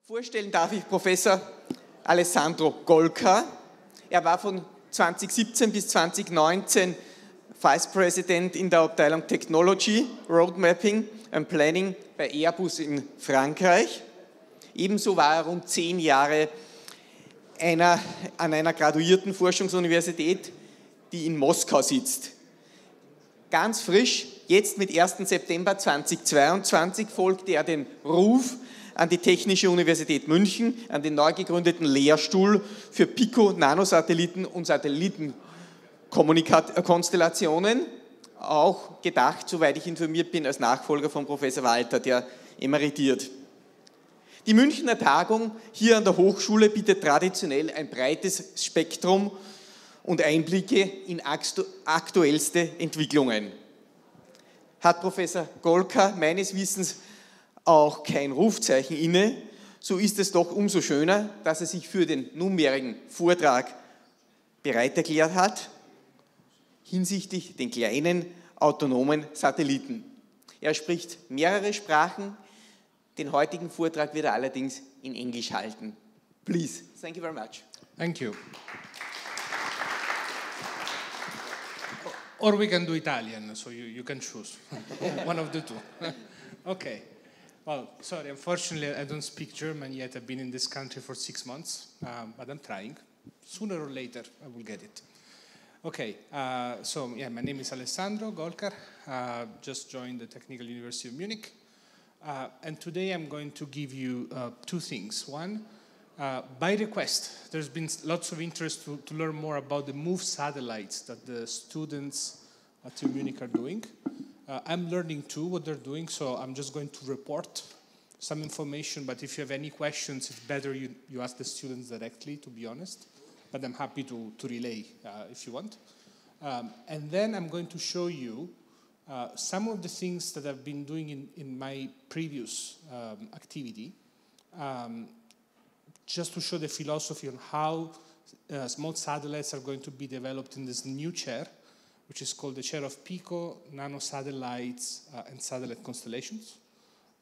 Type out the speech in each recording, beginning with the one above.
Vorstellen darf ich Professor Alessandro Golkar. Er war von 2017 bis 2019 Vice President in der Abteilung Technology, Roadmapping and Planning bei Airbus in Frankreich. Ebenso war er rund 10 Jahre an einer graduierten Forschungsuniversität, die in Moskau sitzt. Ganz frisch, jetzt mit 1. September 2022, folgte er den Ruf an die Technische Universität München, an den neu gegründeten Lehrstuhl für Pico-Nanosatelliten und Satellitenkonstellationen, auch gedacht, soweit ich informiert bin, als Nachfolger von Professor Walter, der emeritiert. Die Münchner Tagung hier an der Hochschule bietet traditionell ein breites Spektrum und Einblicke in aktuellste Entwicklungen. Hat Professor Golkar meines Wissens auch kein Rufzeichen inne, so ist es doch umso schöner, dass er sich für den nunmehrigen Vortrag bereit erklärt hat, hinsichtlich den kleinen autonomen Satelliten. Er spricht mehrere Sprachen, den heutigen Vortrag wird er allerdings in Englisch halten. Please, thank you very much. Thank you. Or we can do Italian, so you can choose. One of the two. Okay. Well, sorry, unfortunately I don't speak German yet. I've been in this country for 6 months, but I'm trying. Sooner or later I will get it. Okay, so yeah, my name is Alessandro Golkar. Just joined the Technical University of Munich. And today I'm going to give you 2 things. One, by request, there's been lots of interest to learn more about the MOVE satellites that the students at TUM Munich are doing. I'm learning too what they're doing, so I'm just going to report some information, but if you have any questions, it's better you ask the students directly, to be honest. But I'm happy to relay if you want. And then I'm going to show you some of the things that I've been doing in my previous activity, just to show the philosophy on how small satellites are going to be developed in this new chair, which is called the Chair of Pico, Nanosatellites, and Satellite Constellations.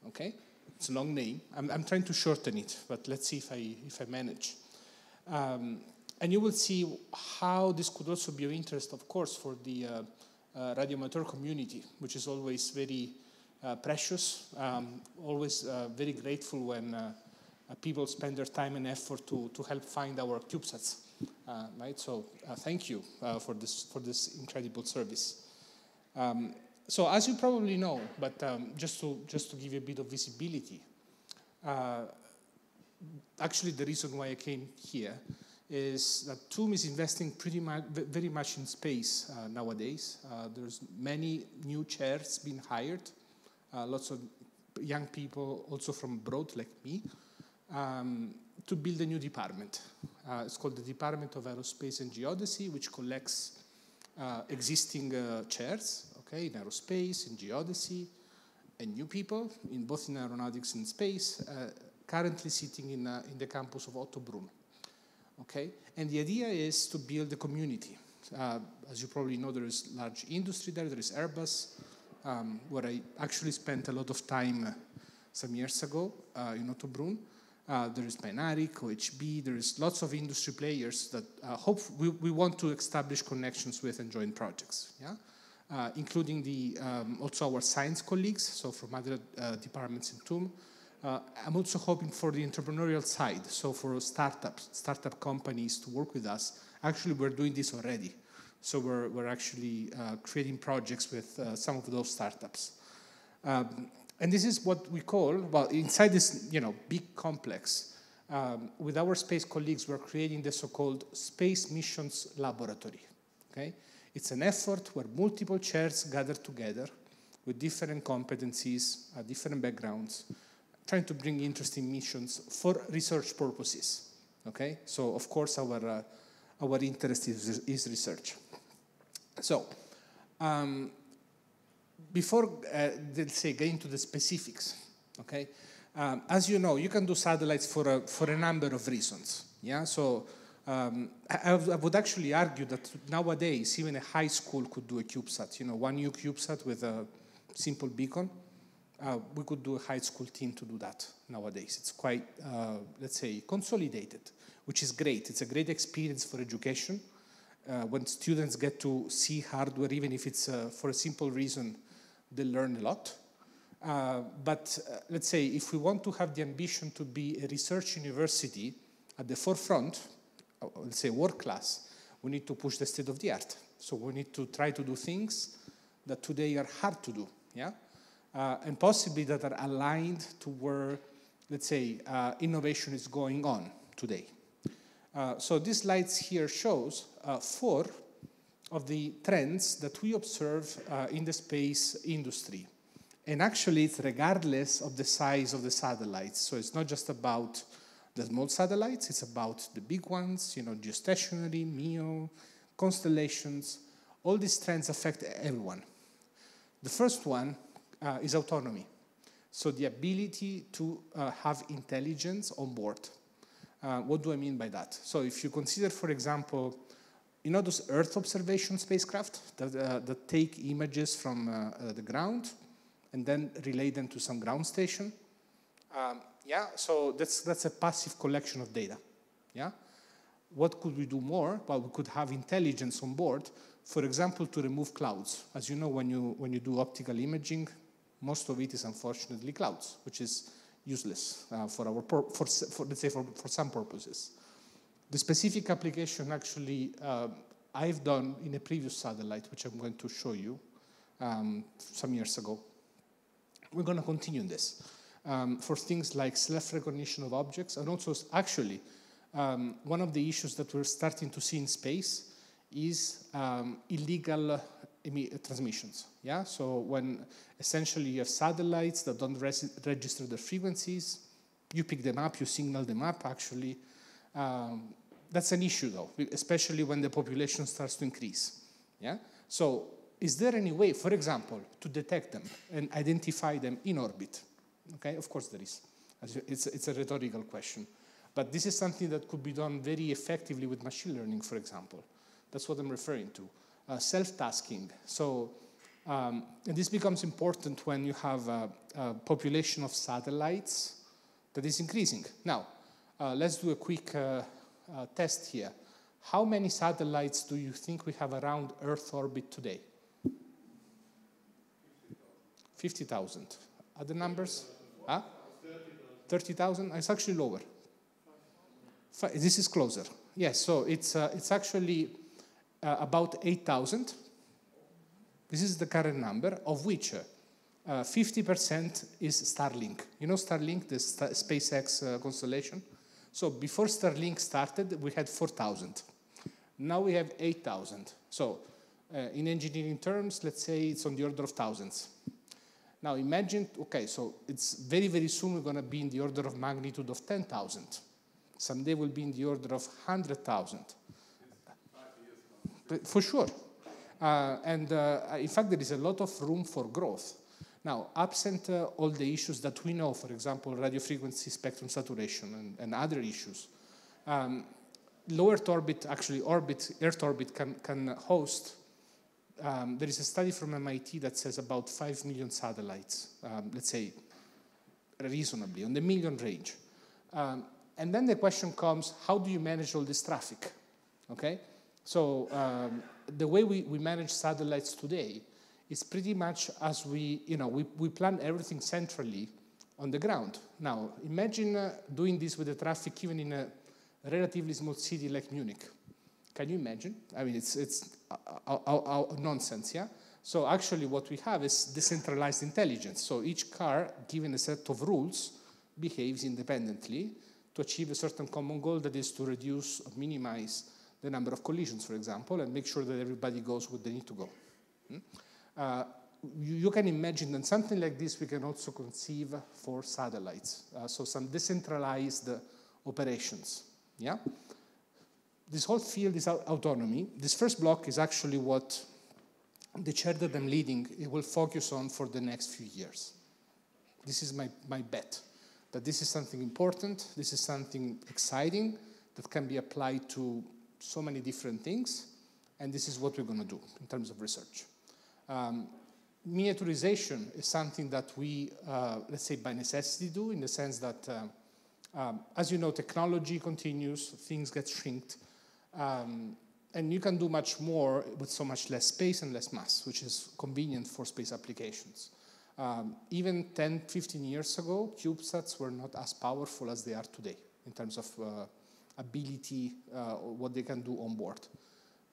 Okay, it's a long name. I'm trying to shorten it, but let's see if I manage. And you will see how this could also be of interest, of course, for the radio amateur community, which is always very precious, always very grateful when people spend their time and effort to help find our CubeSats. Right? So thank you for this incredible service. So as you probably know, but just to give you a bit of visibility, actually the reason why I came here is that TUM is investing very much in space nowadays. There's many new chairs being hired, lots of young people also from abroad like me, to build a new department. It's called the Department of Aerospace and Geodesy, which collects existing chairs, okay, in aerospace, in geodesy, and new people, both in aeronautics and space, currently sitting in the campus of Ottobrunn. Okay, and the idea is to build a community. As you probably know, there is large industry there. There is Airbus, where I actually spent a lot of time some years ago in Ottobrunn. There is Binaric, OHB. There is lots of industry players that we want to establish connections with and join projects. Yeah, including also our science colleagues, so from other departments in TUM. I'm also hoping for the entrepreneurial side, so for startup companies to work with us. Actually, we're doing this already. So we're actually creating projects with some of those startups. And this is what we call, well, inside this big complex, with our space colleagues, we're creating the so-called Space Missions Laboratory. Okay? It's an effort where multiple chairs gather together with different competencies, different backgrounds, trying to bring interesting missions for research purposes. Okay, so of course our interest is research. So before let's say get into the specifics, okay, as you know, you can do satellites for a number of reasons. Yeah, so I would actually argue that nowadays even a high school could do a CubeSat. One new CubeSat with a simple beacon. we could do a high school team to do that nowadays. It's quite, let's say, consolidated, which is great. It's a great experience for education. When students get to see hardware, even if it's for a simple reason, they learn a lot. But let's say if we want to have the ambition to be a research university at the forefront, let's say world class, we need to push the state of the art. So we need to try to do things that today are hard to do, yeah? And possibly that are aligned to where, let's say, innovation is going on today. So this slide here shows 4 of the trends that we observe in the space industry. And actually, it's regardless of the size of the satellites. So it's not just about the small satellites, it's about the big ones, you know, geostationary, MEO, constellations. All these trends affect everyone. The first one is autonomy. So the ability to have intelligence on board. What do I mean by that? So if you consider, for example, you know those Earth observation spacecraft that take images from the ground and then relay them to some ground station? Yeah, so that's a passive collection of data. Yeah. What could we do more? Well, we could have intelligence on board, for example, to remove clouds. As you know, when you do optical imaging, most of it is unfortunately clouds, which is useless let's say for some purposes. The specific application actually I've done in a previous satellite, which I'm going to show you some years ago. We're going to continue this for things like self-recognition of objects, and also actually one of the issues that we're starting to see in space is illegal transmissions. Yeah, so when essentially you have satellites that don't register the frequencies, you pick them up, you signal them up. Actually, that's an issue though, especially when the population starts to increase. Yeah, so is there any way, for example, to detect them and identify them in orbit? Okay, of course there is. It's a rhetorical question. But this is something that could be done very effectively with machine learning, for example. That's what I'm referring to. Self-tasking. So, and this becomes important when you have a population of satellites that is increasing. Now, let's do a quick test here. How many satellites do you think we have around Earth orbit today? 50,000. Are the numbers? 30,000? It's actually lower. This is closer. Yes, so it's actually about 8,000. This is the current number, of which 50% is Starlink. You know Starlink, the SpaceX constellation? So before Starlink started, we had 4,000. Now we have 8,000. So in engineering terms, let's say it's on the order of thousands. Now imagine, okay, so it's very, very soon we're going to be in the order of magnitude of 10,000. Someday we'll be in the order of 100,000. For sure. And in fact, there is a lot of room for growth. Now, absent all the issues that we know, for example, radio frequency spectrum saturation and other issues, low Earth orbit, actually Earth orbit can host. There is a study from MIT that says about 5 million satellites, let's say reasonably, on the million range. And then the question comes, how do you manage all this traffic? Okay? So the way we manage satellites today is pretty much as we plan everything centrally on the ground. Now, imagine doing this with the traffic even in a relatively small city like Munich. Can you imagine? I mean, it's nonsense, yeah? So actually what we have is decentralized intelligence. So each car, given a set of rules, behaves independently to achieve a certain common goal, that is to reduce or minimize the number of collisions, for example, and make sure that everybody goes where they need to go. You can imagine that something like this we can also conceive for satellites. So some decentralized operations, yeah? This whole field is autonomy. This first block is actually what the chair that I'm leading will focus on for the next few years. This is my bet, that this is something important, this is something exciting that can be applied to so many different things, and this is what we're going to do in terms of research. miniaturization is something that we, let's say, by necessity do, in the sense that, as you know, technology continues, things get shrinked, and you can do much more with so much less space and less mass, which is convenient for space applications. Even 10, 15 years ago, CubeSats were not as powerful as they are today in terms of ability, what they can do on board.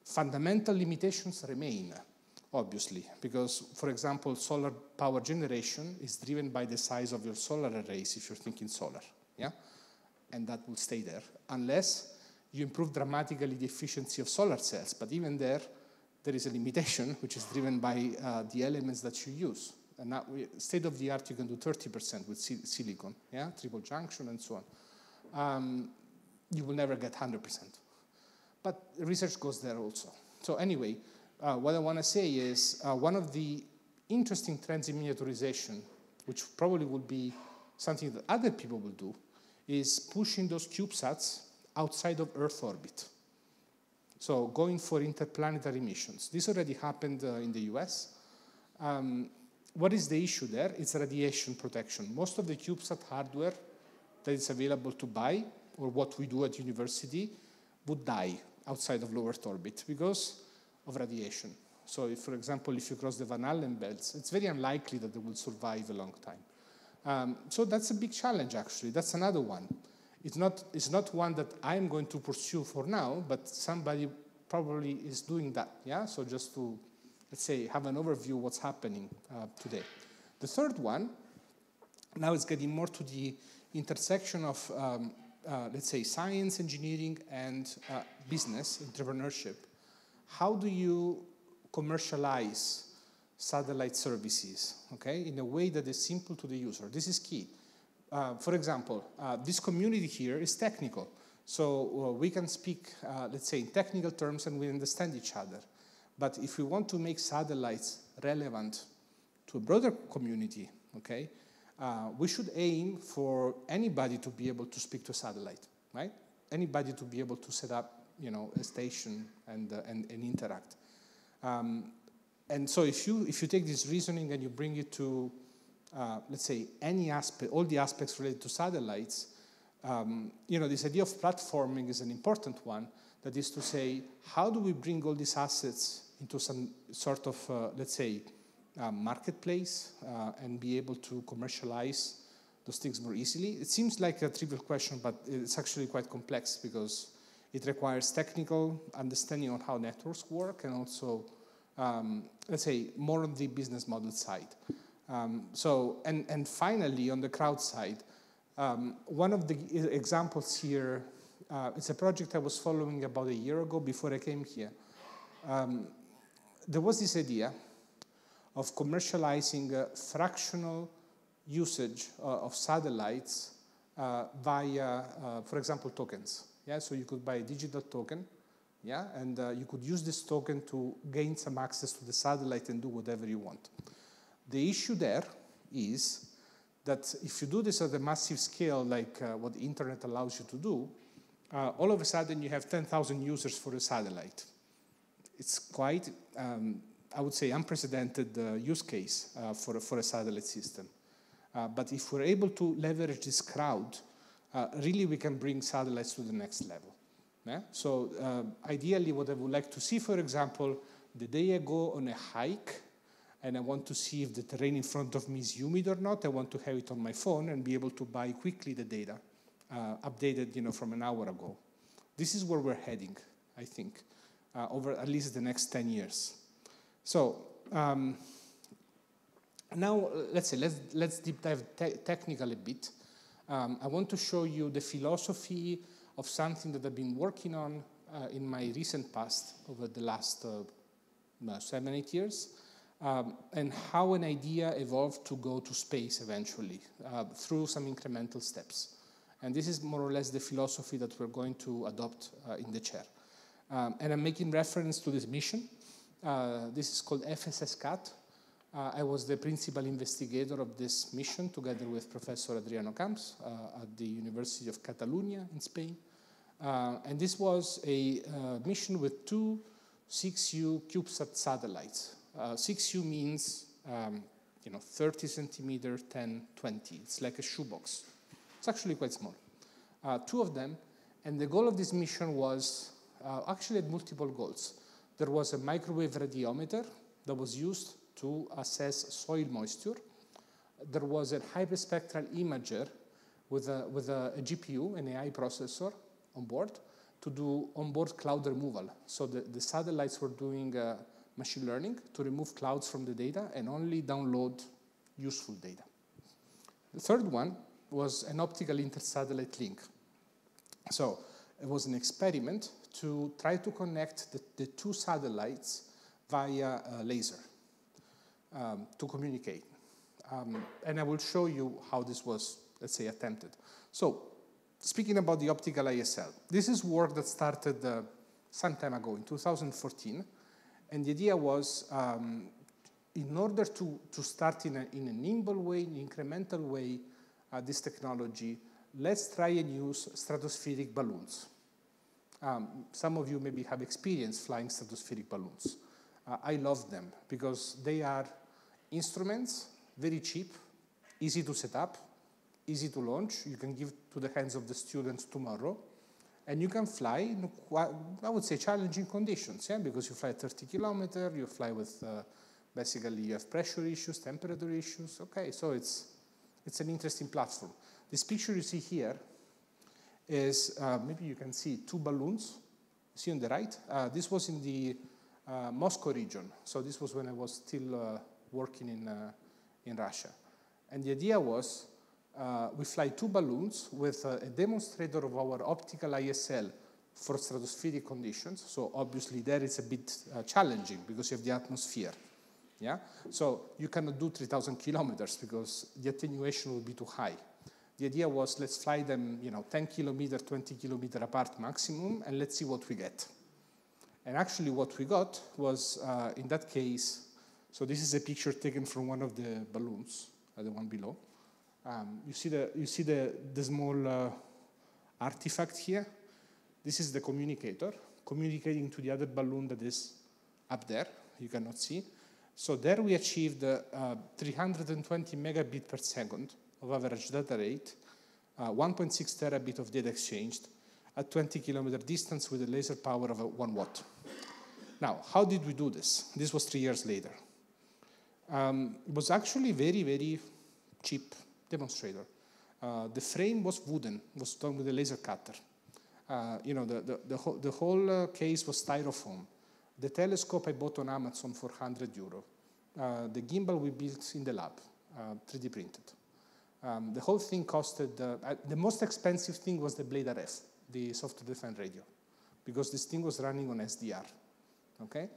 Fundamental limitations remain, obviously, because, for example, solar power generation is driven by the size of your solar arrays, if you're thinking solar, yeah? And that will stay there, unless you improve dramatically the efficiency of solar cells. But even there is a limitation, which is driven by the elements that you use. And now, state of the art, you can do 30% with silicon, yeah? Triple junction and so on. You will never get 100%. But research goes there also. So anyway, what I want to say is one of the interesting trends in miniaturization, which probably will be something that other people will do, is pushing those CubeSats outside of Earth orbit. So going for interplanetary missions. This already happened in the US. What is the issue there? It's radiation protection. Most of the CubeSat hardware that is available to buy, or what we do at university, would die outside of low Earth orbit because of radiation. So if, for example, if you cross the Van Allen belts, it's very unlikely that they will survive a long time. So that's a big challenge, actually. That's another one. It's not one that I'm going to pursue for now, but somebody probably is doing that, yeah? So just to, let's say, have an overview of what's happening today. The third one, now it's getting more to the intersection of, let's say, science, engineering, and business, entrepreneurship. How do you commercialize satellite services, okay, in a way that is simple to the user? This is key. For example, this community here is technical. So we can speak, let's say, in technical terms and we understand each other. But if we want to make satellites relevant to a broader community, okay, we should aim for anybody to be able to speak to a satellite, right? Anybody to be able to set up, you know, a station and interact. And so if you take this reasoning and you bring it to, let's say, any aspect, all the aspects related to satellites, you know, this idea of platforming is an important one. That is to say, how do we bring all these assets into some sort of, let's say, marketplace and be able to commercialize those things more easily? It seems like a trivial question, but it's actually quite complex because it requires technical understanding on how networks work and also, let's say, more on the business model side. And finally, on the crowd side, one of the examples here, it's a project I was following about a year ago before I came here. There was this idea of commercializing fractional usage of satellites via, for example, tokens. Yeah, so you could buy a digital token, yeah, and you could use this token to gain some access to the satellite and do whatever you want. The issue there is that if you do this at a massive scale, like what the internet allows you to do, all of a sudden you have 10,000 users for a satellite. It's quite, I would say, unprecedented use case for a satellite system. But if we're able to leverage this crowd, really we can bring satellites to the next level. Yeah? So ideally what I would like to see, for example, the day I go on a hike and I want to see if the terrain in front of me is humid or not, I want to have it on my phone and be able to buy quickly the data, updated, you know, from an hour ago. This is where we're heading, I think, over at least the next 10 years. So now, let's say, let's deep dive technical a bit. I want to show you the philosophy of something that I've been working on in my recent past over the last 7-8 years, and how an idea evolved to go to space eventually through some incremental steps. And this is more or less the philosophy that we're going to adopt in the chair. And I'm making reference to this mission. This is called FSS Cut. I was the principal investigator of this mission together with Professor Adriano Camps at the University of Catalonia in Spain. And this was a mission with 2 6U CubeSat satellites. 6U means you know, 30 centimeter, 10, 20. It's like a shoebox. It's actually quite small. Two of them, and the goal of this mission was actually had multiple goals. There was a microwave radiometer that was used to assess soil moisture. There was a hyperspectral imager with a GPU, an AI processor on board, to do onboard cloud removal. So the satellites were doing machine learning to remove clouds from the data and only download useful data. The third one was an optical intersatellite link. So it was an experiment to try to connect the two satellites via laser to communicate. And I will show you how this was, let's say, attempted. So speaking about the optical ISL, this is work that started some time ago in 2014. And the idea was, in order to start in a nimble way, an incremental way, this technology, let's try and use stratospheric balloons. Some of you maybe have experienced flying stratospheric balloons. I love them because they are instruments, very cheap, easy to set up, easy to launch. You can give to the hands of the students tomorrow. And you can fly in, I would say, challenging conditions, yeah? Because you fly 30 kilometers, you fly with, basically, you have pressure issues, temperature issues. Okay, so it's an interesting platform. This picture you see here is, maybe you can see two balloons. You see on the right? This was in the Moscow region. So this was when I was still working in Russia. And the idea was, we fly two balloons with a demonstrator of our optical ISL for stratospheric conditions. So obviously there it's a bit challenging because you have the atmosphere. Yeah? So you cannot do 3,000 kilometers because the attenuation will be too high. The idea was, let's fly them, you know, 10 kilometers, 20 kilometers apart maximum, and let's see what we get. And actually what we got was, in that case, so this is a picture taken from one of the balloons, the one below. You see the small artifact here. This is the communicator communicating to the other balloon that is up there. You cannot see. So there we achieved 320 megabit per second of average data rate, 1.6 terabit of data exchanged at 20 kilometer distance with a laser power of 1 watt. Now, how did we do this? This was 3 years later. It was actually very, very cheap demonstrator. The frame was wooden, was done with a laser cutter. You know, the whole case was styrofoam. The telescope I bought on Amazon for €100. The gimbal we built in the lab, 3D printed. The whole thing costed, the most expensive thing was the Blade RF, the software-defined radio, because this thing was running on SDR, okay?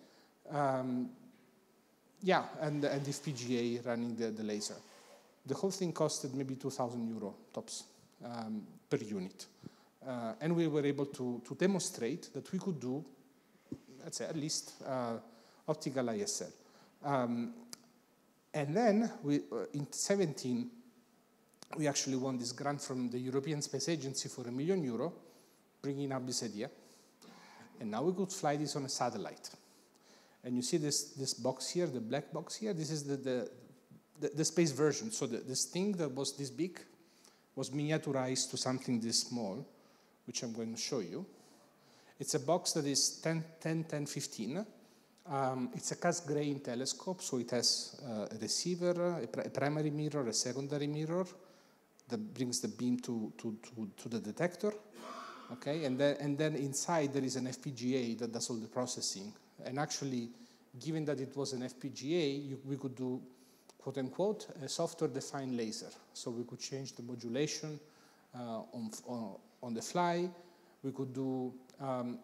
Yeah, and the FPGA running the laser. The whole thing costed maybe €2,000 tops per unit. And we were able to demonstrate that we could do, let's say, at least optical ISL. And then, in 2017, we actually won this grant from the European Space Agency for €1 million, bringing up this idea. And now we could fly this on a satellite. And you see this box here, the black box here, this is the space version. So this thing that was this big was miniaturized to something this small, which I'm going to show you. It's a box that is 10-10-15. It's a cast grain telescope, so it has a receiver, a primary mirror, a secondary mirror that brings the beam to the detector. Okay, and then inside there is an FPGA that does all the processing. And actually, given that it was an FPGA, we could do, quote unquote, a software-defined laser. So we could change the modulation on the fly. We could do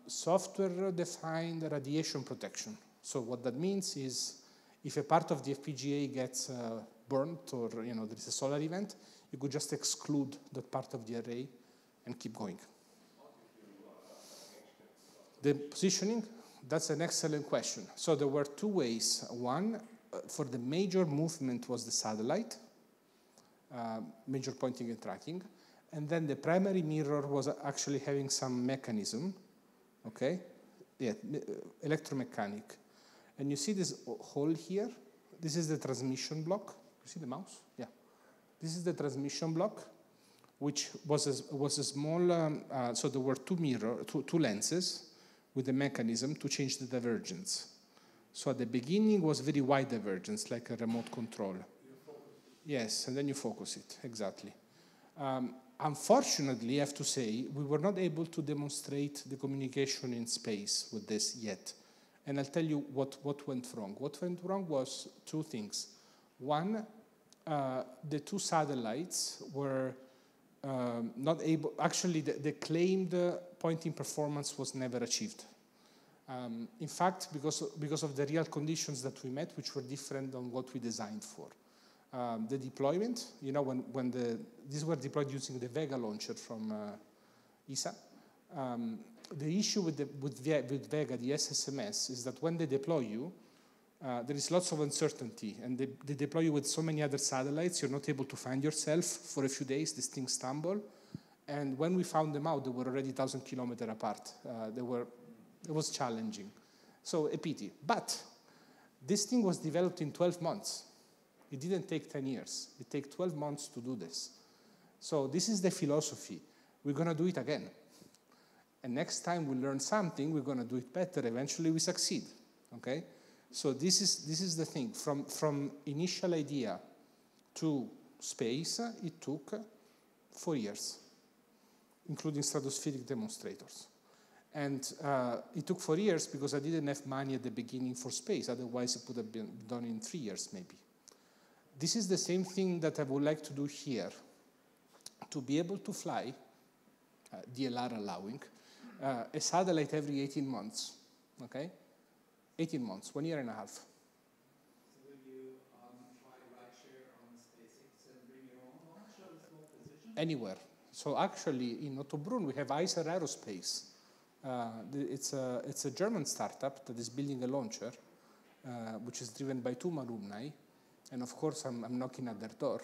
software-defined radiation protection. So what that means is, if a part of the FPGA gets burnt or there is a solar event, you could just exclude that part of the array and keep going. The positioning, that's an excellent question. So there were two ways. One, for the major movement was the satellite, major pointing and tracking. And then the primary mirror was actually having some mechanism, okay? Yeah, electromechanic. And you see this hole here? this is the transmission block. You see the mouse? Yeah. This is the transmission block, which was a small, so there were two lenses with a mechanism to change the divergence. So at the beginning was very wide divergence, like a remote control. Yes, and then you focus it, exactly. Unfortunately, I have to say, we were not able to demonstrate the communication in space with this yet. And I'll tell you what went wrong. What went wrong was two things. One, the two satellites were not able, actually the claimed pointing performance was never achieved. In fact, because of the real conditions that we met, which were different than what we designed for. The deployment, you know, when these were deployed using the Vega launcher from ESA. The issue with Vega, the SSMS, is that when they deploy you, there is lots of uncertainty, and they deploy you with so many other satellites, you're not able to find yourself for a few days. These things stumble, and when we found them out, they were already 1,000 kilometers apart. It was challenging, so a pity. But this thing was developed in 12 months. It didn't take 10 years. It took 12 months to do this. So this is the philosophy. We're going to do it again. And next time we learn something, we're going to do it better. Eventually we succeed. Okay? So this is the thing. From initial idea to space, it took 4 years, including stratospheric demonstrators. And it took 4 years because I didn't have money at the beginning for space. Otherwise, it would have been done in 3 years, maybe. This is the same thing that I would like to do here. To be able to fly, DLR allowing, a satellite every 18 months, okay? 18 months, 1 year and a half. So will you try rideshare on SpaceX and bring your own launch at a small position? Anywhere. So actually, in Ottobrunn, we have ISL Aerospace. It's a German startup that is building a launcher, which is driven by TUM alumni. And of course, I'm knocking at their door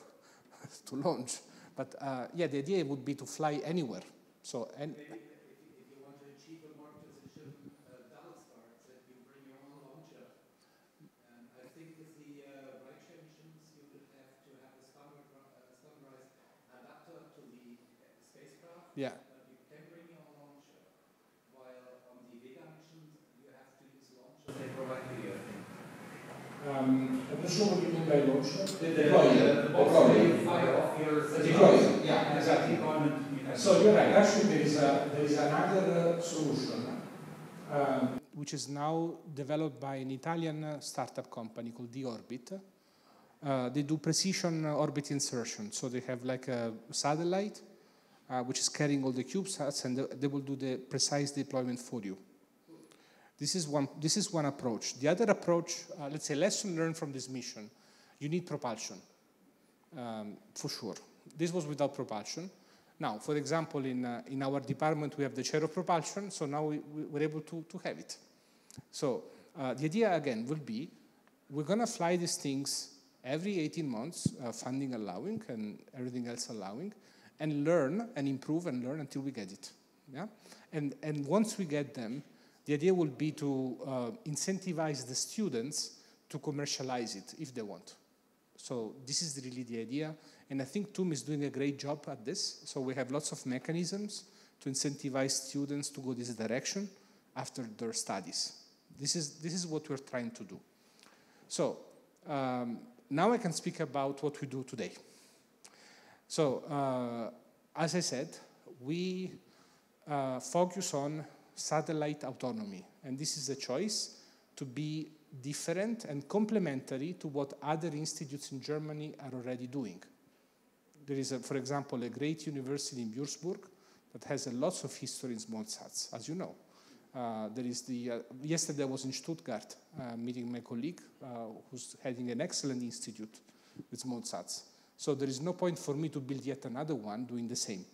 to launch. But yeah, the idea would be to fly anywhere. So, and maybe if you want to achieve a more position double start, that you bring your own launcher. And I think with the rideshare missions, you would have to have a standardized adapter to the spacecraft. yeah. But you can bring your own launcher. While on the Vega missions, you have to use the launcher they provide you, I think. I'm not sure what you mean by launcher. The box where you fire off your deploy. Yeah, exactly. So you're right. Actually, there is another solution, which is now developed by an Italian startup company called D-Orbit. They do precision orbit insertion. So they have like a satellite, which is carrying all the CubeSats, and they will do the precise deployment for you. This is one approach. The other approach, let's say, lesson learned from this mission, you need propulsion, for sure. This was without propulsion. Now, for example, in our department, we have the chair of propulsion, so now we're able to have it. So the idea, again, will be, we're going to fly these things every 18 months, funding allowing and everything else allowing, and learn and improve and learn until we get it. Yeah? And once we get them, the idea will be to incentivize the students to commercialize it if they want. So this is really the idea. And I think TUM is doing a great job at this. So we have lots of mechanisms to incentivize students to go this direction after their studies. This is what we're trying to do. So now I can speak about what we do today. So as I said, we focus on satellite autonomy. And this is a choice to be different and complementary to what other institutes in Germany are already doing. There is, for example, a great university in Würzburg that has lots of history in small sats, as you know. There is yesterday I was in Stuttgart meeting my colleague who's heading an excellent institute with small sats. So there is no point for me to build yet another one doing the same,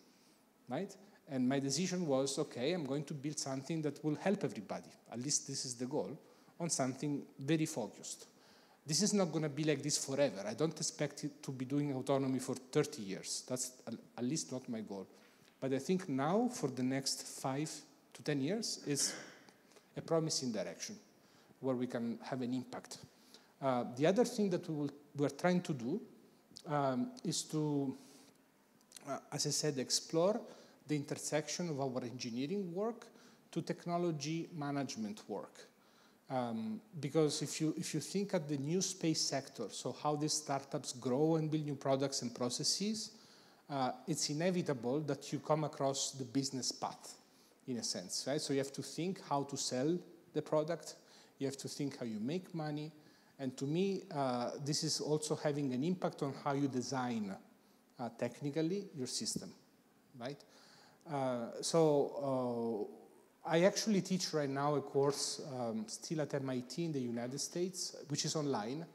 right? And my decision was, okay, I'm going to build something that will help everybody. At least this is the goal, on something very focused. This is not going to be like this forever. I don't expect it to be doing autonomy for 30 years. That's at least not my goal. But I think now, for the next 5 to 10 years, is a promising direction where we can have an impact. The other thing that we're trying to do is to, as I said, explore the intersection of our engineering work to technology management work. Because if you think at the new space sector, so how these startups grow and build new products and processes, it's inevitable that you come across the business path, in a sense, right? So you have to think how to sell the product, you have to think how you make money, and to me, this is also having an impact on how you design technically your system, right? I actually teach right now a course still at MIT in the United States, which is online,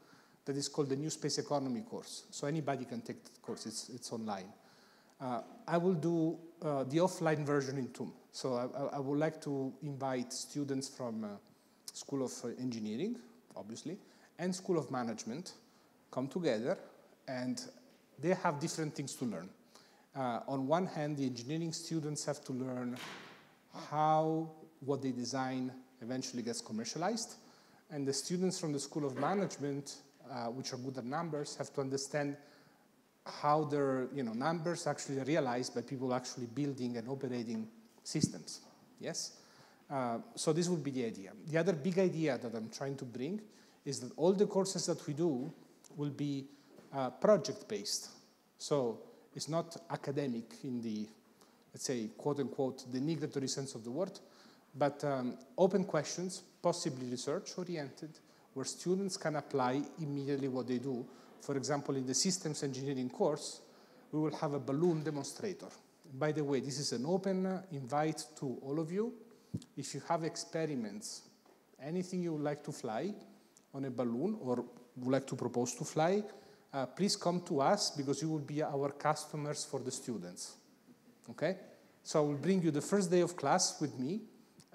that is called the New Space Economy course. So anybody can take the course, it's online. I will do the offline version in TUM. So I would like to invite students from School of Engineering, obviously, and School of Management come together, and they have different things to learn. On one hand, the engineering students have to learn how what they design eventually gets commercialized, and the students from the School of Management, which are good at numbers, have to understand how their numbers actually are realized by people actually building and operating systems. Yes? So this would be the idea. The other big idea that I'm trying to bring is that all the courses that we do will be project-based. So it's not academic in the, let's say, quote-unquote, denigratory sense of the word, but open questions, possibly research-oriented, where students can apply immediately what they do. For example, in the systems engineering course, we will have a balloon demonstrator. By the way, this is an open invite to all of you. If you have experiments, anything you would like to fly on a balloon or would like to propose to fly, please come to us because you will be our customers for the students. Okay? So I will bring you the first day of class with me,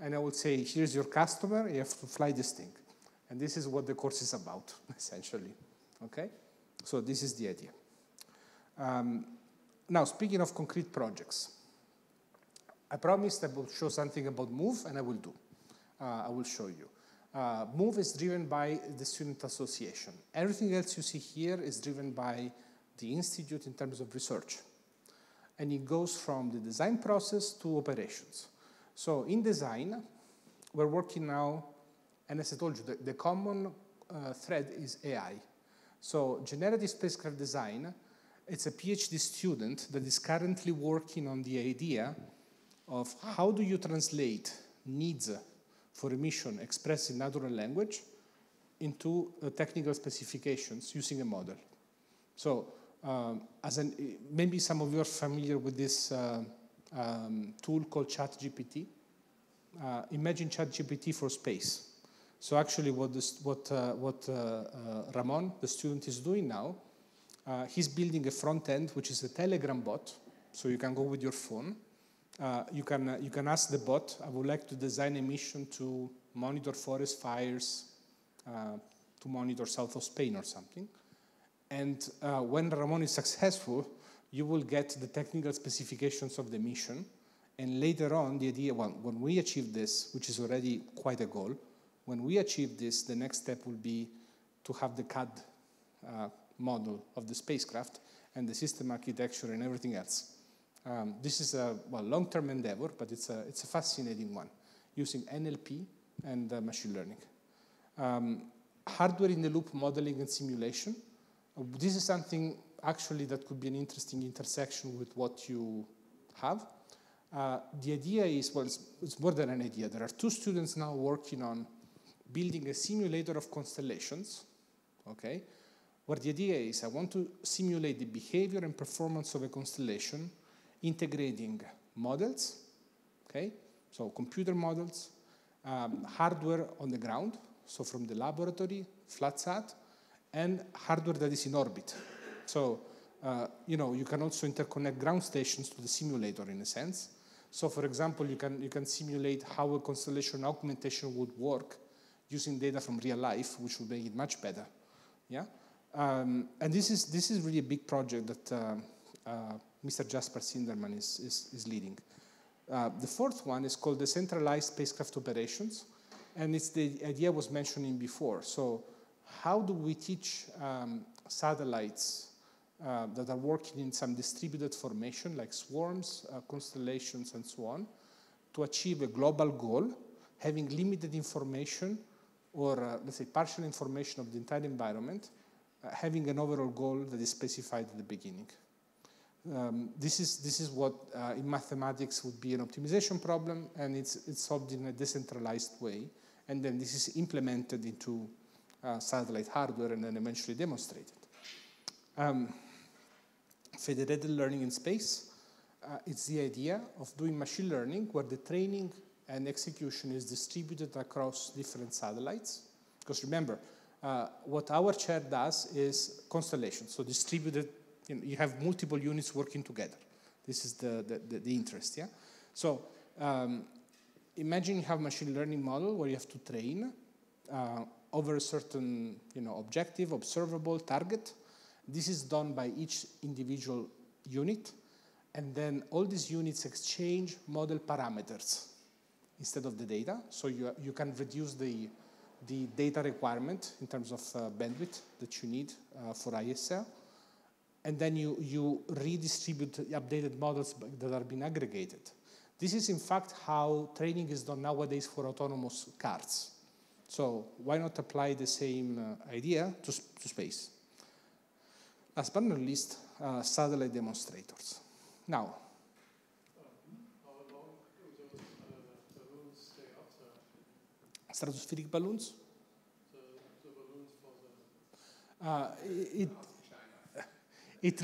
and I will say, here's your customer, you have to fly this thing. And this is what the course is about, essentially. Okay? So this is the idea. Now, speaking of concrete projects, I promised I will show something about Move, and I will do. I will show you. Move is driven by the Student Association. Everything else you see here is driven by the Institute in terms of research. And it goes from the design process to operations. So in design, we're working now, and as I told you, the common thread is AI. So generative spacecraft design, it's a PhD student that is currently working on the idea of how do you translate needs for a mission expressed in natural language into technical specifications using a model. So maybe some of you are familiar with this tool called ChatGPT. Imagine ChatGPT for space. So actually what Ramon, the student, is doing now, he's building a front end, which is a Telegram bot. So you can go with your phone. You can ask the bot, I would like to design a mission to monitor forest fires, to monitor south of Spain or something. And when Ramon is successful, you will get the technical specifications of the mission. And later on, the idea, well, when we achieve this, which is already quite a goal, when we achieve this, the next step will be to have the CAD model of the spacecraft and the system architecture and everything else. This is a long-term endeavor, but it's a fascinating one, using NLP and machine learning. Hardware-in-the-loop modeling and simulation. This is something actually that could be an interesting intersection with what you have. The idea is, well, it's more than an idea. There are two students now working on building a simulator of constellations, okay? Where the idea is, I want to simulate the behavior and performance of a constellation, integrating models, okay? So computer models, hardware on the ground, so from the laboratory, FlatSat, and hardware that is in orbit. So, you can also interconnect ground stations to the simulator in a sense. So, for example, you can simulate how a constellation augmentation would work using data from real life, which would make it much better. Yeah, and this is really a big project that Mr. Jasper Sinderman is leading. The fourth one is called decentralized spacecraft operations, and it's the idea I was mentioning before. So how do we teach satellites that are working in some distributed formation, like swarms, constellations, and so on, to achieve a global goal, having limited information, or let's say partial information of the entire environment, having an overall goal that is specified at the beginning. This is what in mathematics would be an optimization problem, and it's solved in a decentralized way, and then this is implemented into satellite hardware and then eventually demonstrated. Federated learning in space, it's the idea of doing machine learning where the training and execution is distributed across different satellites. Because remember, what our chair does is constellation, so distributed, you have multiple units working together. This is the interest, yeah? So imagine you have a machine learning model where you have to train over a certain objective, observable, target. This is done by each individual unit, and then all these units exchange model parameters instead of the data. So you can reduce the data requirement in terms of bandwidth that you need for ISL. And then you redistribute updated models that are being aggregated. This is in fact how training is done nowadays for autonomous cars. So why not apply the same idea to space? Last but not least, satellite demonstrators. Now, how long do those balloons stay up there? Stratospheric balloons? The balloons for the... It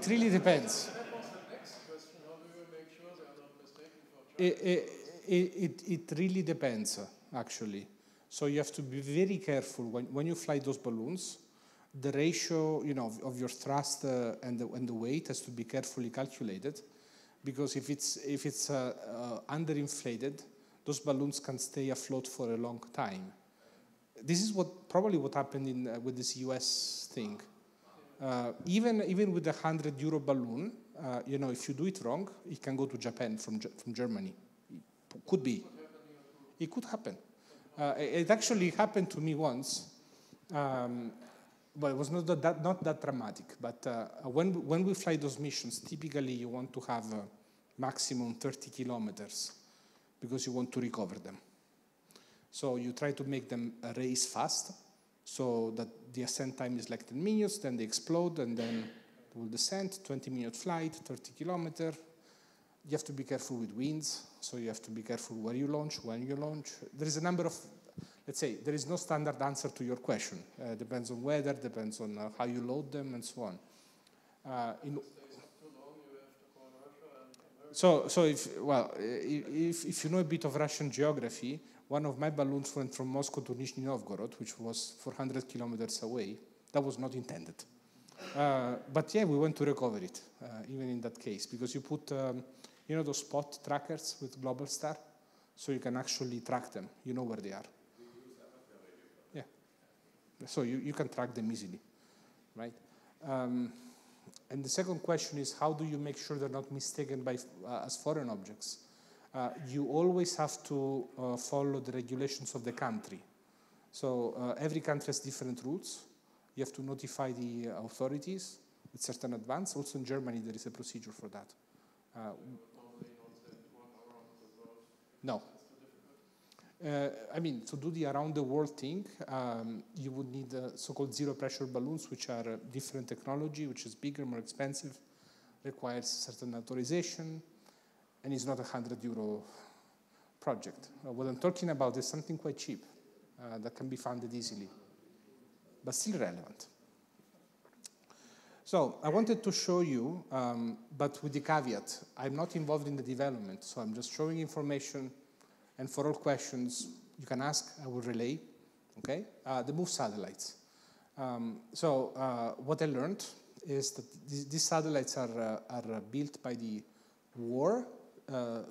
really depends. That was the next question. How do you make sure they are not mistaken for China? It really depends, actually. So you have to be very careful when you fly those balloons. The ratio, of your thrust and the weight has to be carefully calculated, because if it's underinflated, those balloons can stay afloat for a long time. This is probably what happened with this US thing. Even with a €100 balloon, if you do it wrong, it can go to Japan from Germany. Could be. It could happen. It actually happened to me once. But it was not that dramatic. But when we fly those missions, typically you want to have maximum 30 kilometers because you want to recover them. So you try to make them race fast so that the ascent time is like 10 minutes, then they explode, and then they will descend, 20-minute flight, 30 kilometers. You have to be careful with winds, so you have to be careful where you launch, when you launch. There is a number of... Let's say there is no standard answer to your question. Depends on weather, depends on how you load them, and so on. So if you know a bit of Russian geography, one of my balloons went from Moscow to Nizhny Novgorod, which was 400 kilometers away. That was not intended. But yeah, we went to recover it, even in that case, because you put, those spot trackers with Global Star, so you can actually track them. You know where they are. Yeah. So you can track them easily, right? And the second question is, how do you make sure they're not mistaken as foreign objects? You always have to follow the regulations of the country. So every country has different rules. You have to notify the authorities with certain advance. Also in Germany, there is a procedure for that. No. To do the around the world thing, you would need so-called zero pressure balloons, which are a different technology, which is bigger, more expensive, requires certain authorization, and it's not €100 project. What I'm talking about is something quite cheap that can be funded easily, but still relevant. So I wanted to show you, but with the caveat, I'm not involved in the development, so I'm just showing information. And for all questions you can ask, I will relay, okay? The move satellites. What I learned is that these satellites are built by the WAR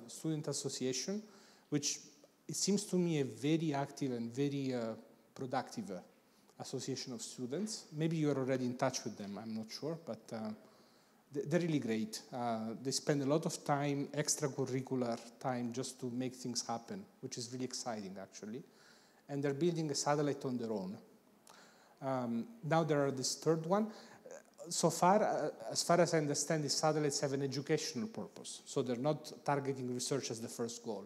Student Association, which it seems to me a very active and very productive association of students. Maybe you're already in touch with them, I'm not sure, but they're really great. They spend a lot of time, extracurricular time, just to make things happen, which is really exciting, actually. And they're building a satellite on their own. Now there are this third one. So far, as far as I understand, these satellites have an educational purpose. So they're not targeting research as the first goal.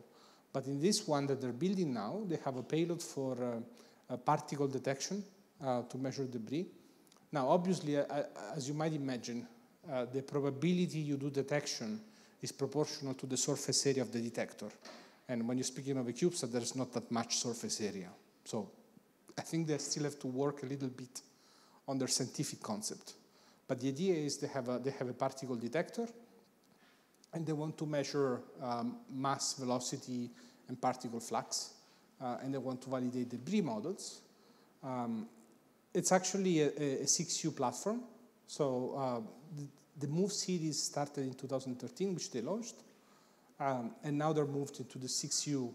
But in this one that they're building now, they have a payload for particle detection to measure debris. Now, obviously, as you might imagine, the probability you do detection is proportional to the surface area of the detector. And when you're speaking of a CubeSat, there's not that much surface area. So I think they still have to work a little bit on their scientific concept. But the idea is they have a particle detector, and they want to measure mass, velocity, and particle flux, and they want to validate debris models. It's actually a 6U platform. So the MOVE series started in 2013, which they launched, and now they're moved into the 6U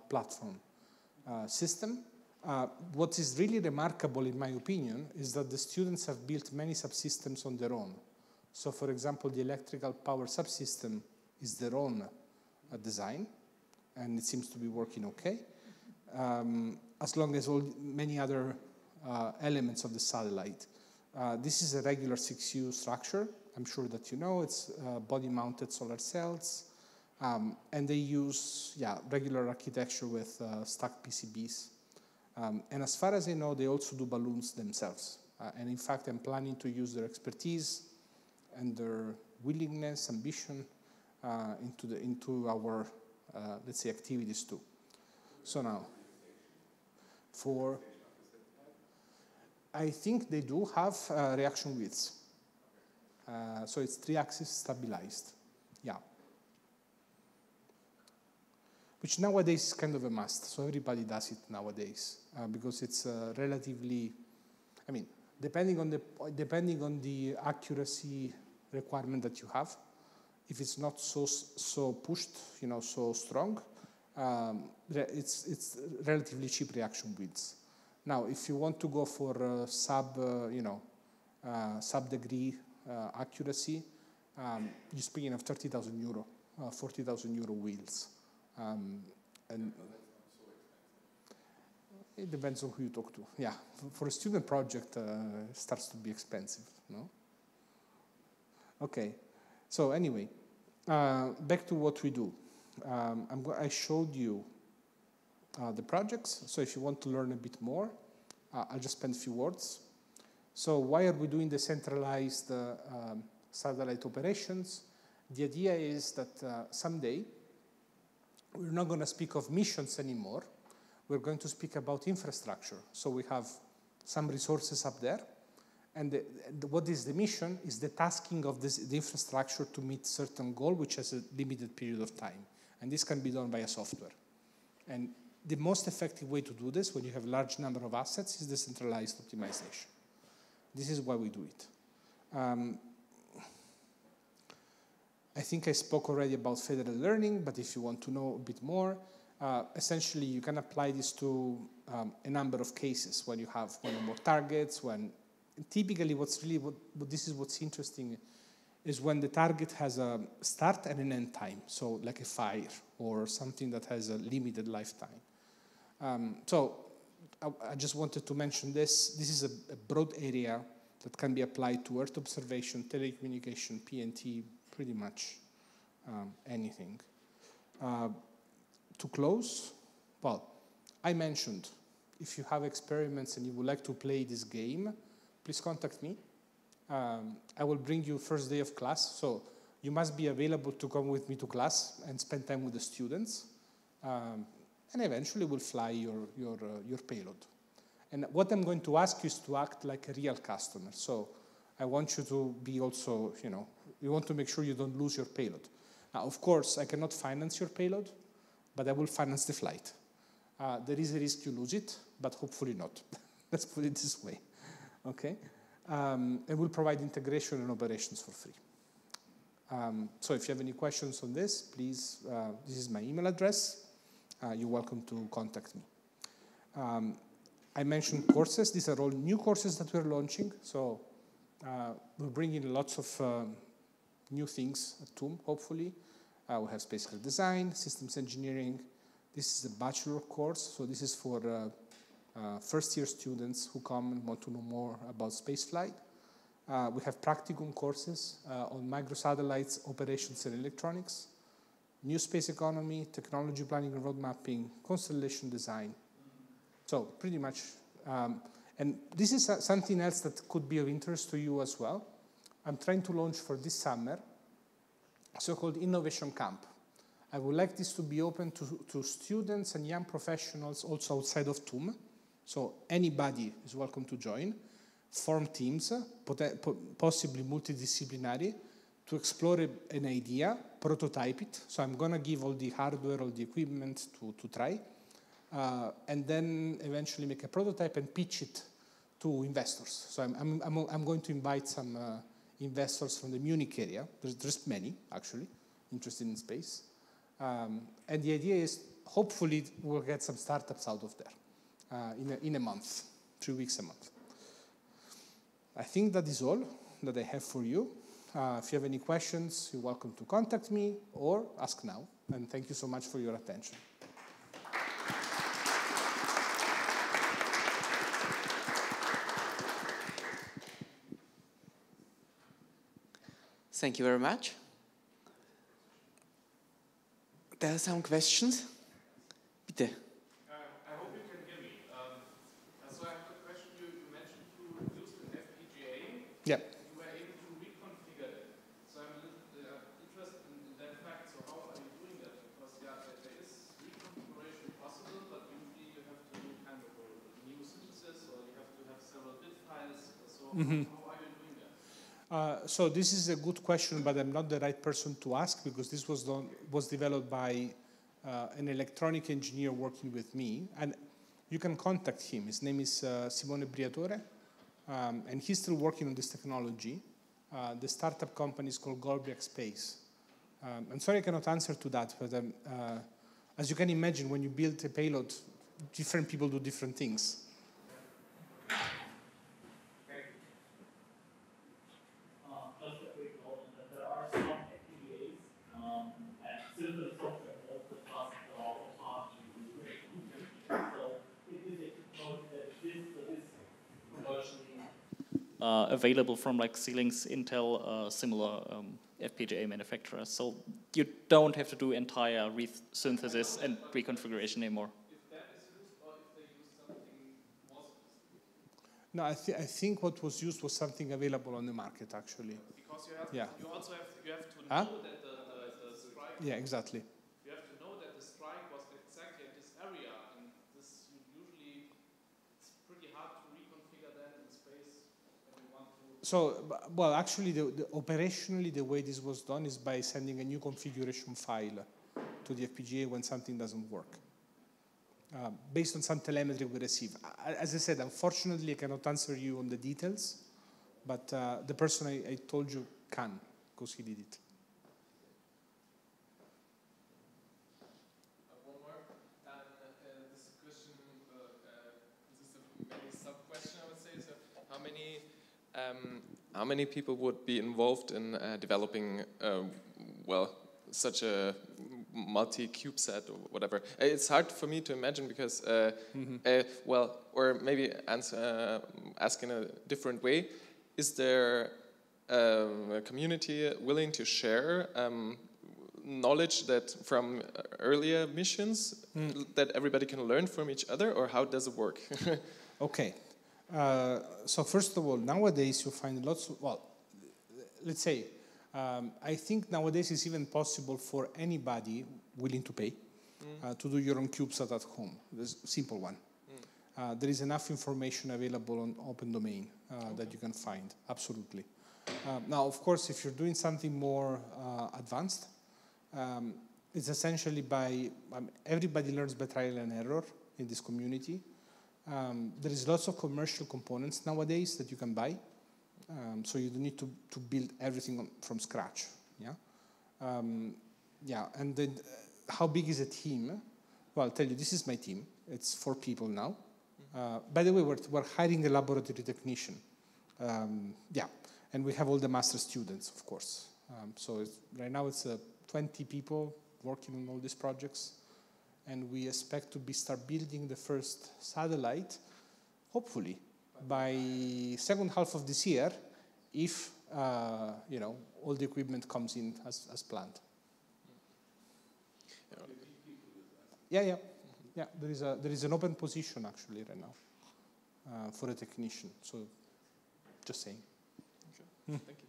platform system. What is really remarkable, in my opinion, is that the students have built many subsystems on their own. So, for example, the electrical power subsystem is their own design, and it seems to be working okay, as long as many other elements of the satellite. This is a regular 6U structure. I'm sure that you know. It's body-mounted solar cells, and they use regular architecture with stacked PCBs. And as far as I know, they also do balloons themselves. And in fact, I'm planning to use their expertise and their willingness, ambition into our, let's say, activities too. So now, I think they do have reaction widths. So it's 3-axis stabilized. Yeah. Which nowadays is kind of a must. So everybody does it nowadays because it's relatively, I mean, depending on the accuracy requirement that you have, if it's not so pushed, so strong, it's relatively cheap reaction widths. Now, if you want to go for sub-degree accuracy, you're speaking of 30,000 euro, 40,000 euro wheels. And it depends on who you talk to. Yeah, for a student project, it starts to be expensive, no? Okay, so anyway, back to what we do. I showed you the projects, so if you want to learn a bit more, I'll just spend a few words. So why are we doing decentralized satellite operations? The idea is that someday, we're not going to speak of missions anymore. We're going to speak about infrastructure. So we have some resources up there. And what is the mission is the tasking of the infrastructure to meet certain goal, which has a limited period of time. And this can be done via software. And the most effective way to do this when you have a large number of assets is decentralized optimization. This is why we do it. I think I spoke already about federal learning, but if you want to know a bit more, essentially you can apply this to a number of cases when you have one or more targets. When typically what's interesting is when the target has a start and an end time, so like a fire or something that has a limited lifetime. So I just wanted to mention this. This is a broad area that can be applied to Earth observation, telecommunication, PNT, pretty much anything. To close, well, I mentioned if you have experiments and you would like to play this game, please contact me. I will bring you first day of class, so you must be available to come with me to class and spend time with the students, and eventually we'll fly your payload. And what I'm going to ask you is to act like a real customer. So I want you to be also, you want to make sure you don't lose your payload. Now, of course, I cannot finance your payload, but I will finance the flight. There is a risk you lose it, but hopefully not. Let's put it this way, okay? And we'll provide integration and operations for free. So if you have any questions on this, please, this is my email address. You're welcome to contact me. I mentioned courses. These are all new courses that we're launching. So we're bringing lots of new things at TUM, hopefully. We have spacecraft design, systems engineering. This is a bachelor course. So this is for first-year students who come and want to know more about spaceflight. We have practicum courses on microsatellites, operations and electronics, new space economy, technology planning and road mapping, constellation design. So pretty much, and this is something else that could be of interest to you as well. I'm trying to launch for this summer a so-called innovation camp. I would like this to be open to students and young professionals also outside of TUM. So anybody is welcome to join, form teams, possibly multidisciplinary, to explore an idea, prototype it. So I'm going to give all the hardware, all the equipment to try, and then eventually make a prototype and pitch it to investors. So I'm going to invite some investors from the Munich area. There's many, actually, interested in space. And the idea is, hopefully, we'll get some startups out of there in a month, 3 weeks a month. I think that is all that I have for you. If you have any questions, you're welcome to contact me or ask now. And thank you so much for your attention. Thank you very much. There are some questions. Bitte. I hope you can hear me. So I have a question. You mentioned you used an FPGA. Yeah. You were able to reconfigure it. So I'm a little interested in that fact. So how are you doing that? Because there is reconfiguration possible, but usually you have to do kind of a new synthesis, or you have to have several bit files. So how are you doing that? So this is a good question, but I'm not the right person to ask because this was developed by an electronic engineer working with me, and you can contact him. His name is Simone Briatore, and he's still working on this technology. The startup company is called Golkar Space. I'm sorry I cannot answer to that, but as you can imagine, when you build a payload, different people do different things. Available from like Xilinx, Intel, similar FPGA manufacturers. So you don't have to do entire synthesis and reconfiguration anymore. If that is used, or if they use something more sophisticated? No, I think what was used was something available on the market, actually. Because you have, Yeah. you also have, you have to Huh? know that the strike. Yeah, exactly. You have to know that the strike was exactly at this area, and this usually it's pretty hard to reconfigure that in space when you want to. So, well, actually, operationally, the way this was done is by sending a new configuration file to the FPGA when something doesn't work, based on some telemetry we receive. As I said, unfortunately, I cannot answer you on the details, but the person I told you can, because he did it. One more. This question, this is a maybe sub-question, I would say. So, how many people would be involved in developing, well, such a multi-CubeSat or whatever? It's hard for me to imagine because, well, or maybe ask in a different way. Is there a community willing to share knowledge that from earlier missions that everybody can learn from each other, or how does it work? Okay. So first of all, nowadays you find lots of, well, let's say, I think nowadays it's even possible for anybody willing to pay to do your own CubeSat at home. There's a simple one. There is enough information available on open domain that you can find, absolutely. Now, of course, if you're doing something more advanced, it's essentially by, everybody learns by trial and error in this community. There is lots of commercial components nowadays that you can buy, so you don't need to build everything from scratch. Yeah, yeah. And then, how big is a team? Well, I'll tell you, this is my team. It's 4 people now. By the way, we're hiring a laboratory technician. Yeah, and we have all the master students, of course. So right now it's 20 people working on all these projects. And we expect to start building the first satellite hopefully, by second half of this year, if all the equipment comes in as planned. Yeah. There is an open position actually right now for a technician. So, just saying. Okay. Thank you.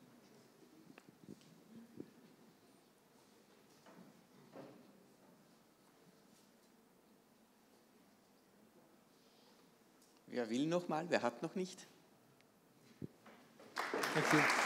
Wer will noch mal? Wer hat noch nicht? Thank you.